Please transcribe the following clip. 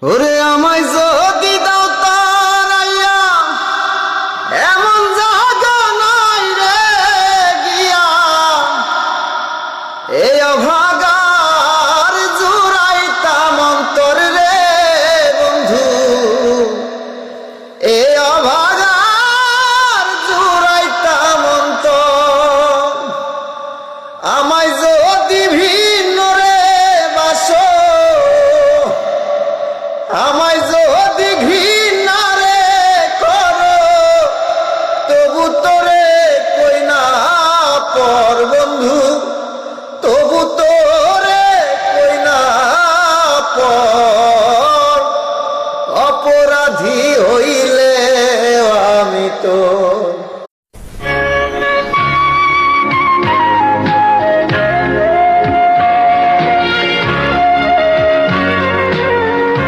ওরে আমায় যদি দাও তারাইয়া, এমন জায়গা নাই রে গিয়া, এই অভাগার জুড়াইতাম অন্তর রে বন্ধু, এই অভাগার জুড়াইতাম অন্তর। আমায় যদি ভিন্ন রে বাসো, আমায় যদি ঘৃণা রে করো, তবু তোরে কই না পড়ব